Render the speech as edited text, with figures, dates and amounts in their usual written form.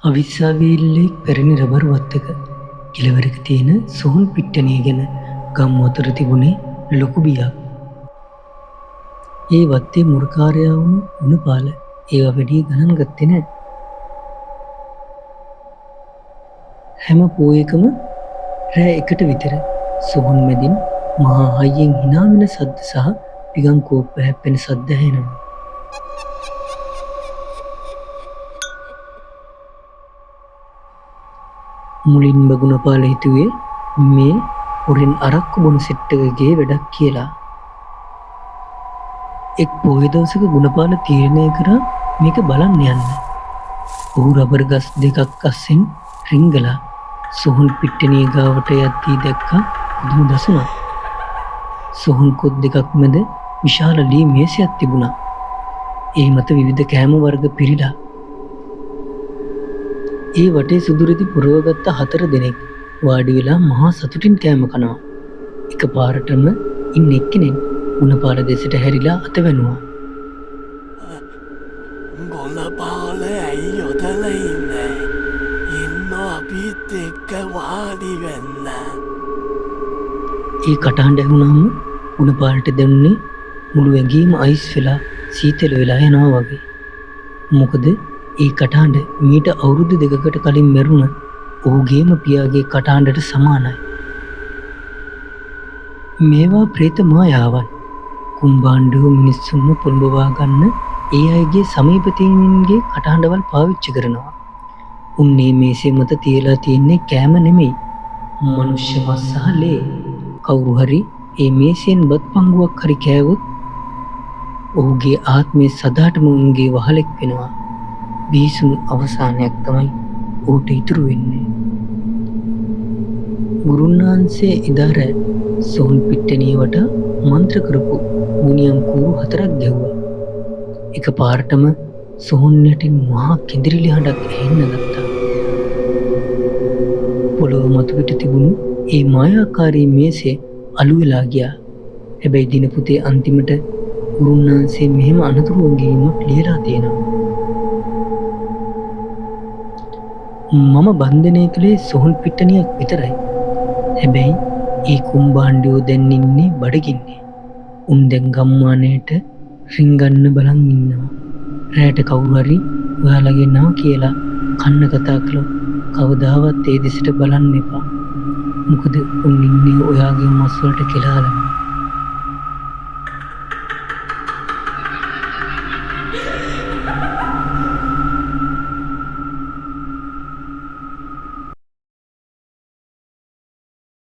අවිස්සාවේල්ලේ පැරණි රබර් වත්තක කෙළවරක තියෙන සොහොන් පිට්ටනිය ගැන ගම් අතර තිබුණේ ලොකු බියක්. ඒ වත්තේ මුරකාරයා වුණු ගුණපාල ඒවා වැඩි ගණන් ගත්තේ නැහැ. හැම පෝයකම රෑ 1ට විතර සොහොන් මැදින් මහා හයියෙන් hina වෙන සද්ද සහ පිගම් කෝප්ප හැප්පෙන සද්ද ඇහෙනවා. මුලින්ම ගුණපාල හිතුවේ මේ හොරෙන් අරක්කු බොන සෙට් එකකගේ වැඩක් කියලා. එක් පොහොය දවසක ගුණපාල තීරණය කරා මේක බලන්න යන්න. ඔහු රබර් ගස් දෙකක් අස්සෙන් රිංගලා සොහොන් පිට්ටනිය ගාවට යද්දී දැක්කා පුදුම දසුනක්. සොහොන් කොත් දෙකක් මැද විශාල ලී මේසයක් තිබුණා. ඒ මත විවිධ කෑම වර්ග පිරීලා. ඒ වටේ සුදුරෙදි පුරවගත්ත 4 දෙනෙක් වාඩි වෙලා මහා සතුටින් කෑම කනවා. එකපාරටම ඉන්න එක්කෙනෙක් ගුණපාල දෙසට හැරිලා අත වැනුවා. ගුණපාල ඇයි ඔතන ඉන්නේ? ඉන්න අපිත් එක්ක වාඩි වෙන්න. ඒ කටහඬ ඇහුණාම ගුණපාලට දැනුනේ මුළු ඇඟීම අයිස් වෙලා සීතල වෙලා යනවා වගේ. මොකද ඒ කටහඬ මීට අවුරුදු 2කට කලින් මැරුණ ඔහුගේම පියාගේ කටහඬට සමානයි. මේවා ප්‍රේත මායාවන්. කුම්බාණ්ඩව මිනිස්සුන්ව පොළඹවා ගන්න ඒ අයගේ සමීපතීන්ගේ කටහඬවල් පාවිච්චි කරනවා. උන්නේ මේසේ මත තියලා තියෙන්නේ කෑම නෙමෙයි. මනුෂ්‍ය මස් සහ ලේ. කවුරු හරි ඒ මේසෙන් බත් පංගුවක් හරි කෑවොත් ඔහුගේ ආත්මය සදාටම උන්ගේ වහලෙක් වෙනවා. බීසුණු අවසානයක් තමයි ඌට ඉතුරු වෙන්නේ. ගුරුන්වහන්සේ ඉදාර සොහොන් පිට්ටනිය වටා මන්ත්‍ර කරපු ගුණියම් කූරු 4ක් ගැහුවා. එක පාරටම සොහොන් යටින් මහා කෙඳිරිලි හඬක් ඇහෙන්න ගත්තා. පොළොව මතු පිට තිබුණු ඒ මායාකාරී මේසේ අළු වෙලා ගියා. හැබැයි දිනපොතේ අන්තිමට ගුරුන්වහන්සේ මෙහෙම අනතුරු වගේමක් ලියලා තියෙනවා. මම බන්ධනය කළේ සොහොන් පිට්ටනියක් විතරයි. හැබැයි ඒ කුම්බාණ්ඩයෝ දැන් ඉන්නේ බඩගින්නේ. උන් දැන් ගම්මානයට රිංගන්න බලන් ඉන්නවා. රැට කවුරු හරි ඔයාලගේ නම කියලා කන්න කතා කළොත් කවදාවත් ඒ දෙසට බලන්න එපා. මොකද උන් ඉන්නේ ඔයාගේ මස් වලට කෙලාලා.